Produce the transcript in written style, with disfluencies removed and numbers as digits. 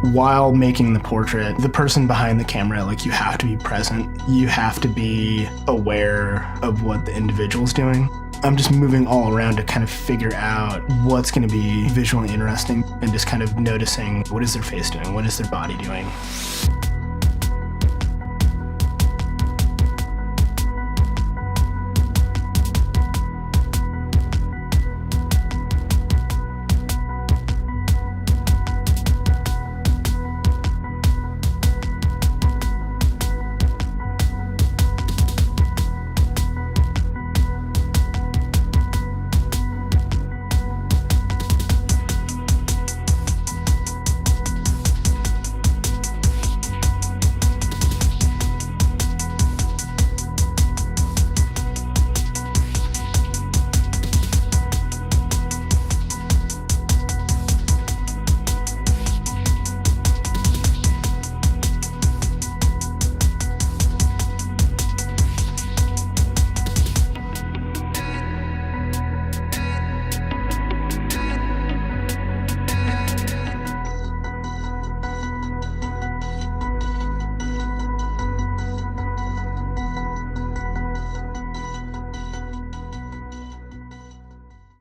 While making the portrait, the person behind the camera, like, you have to be present. You have to be aware of what the individual's doing. I'm just moving all around to kind of figure out what's going to be visually interesting and just kind of noticing, what is their face doing? What is their body doing?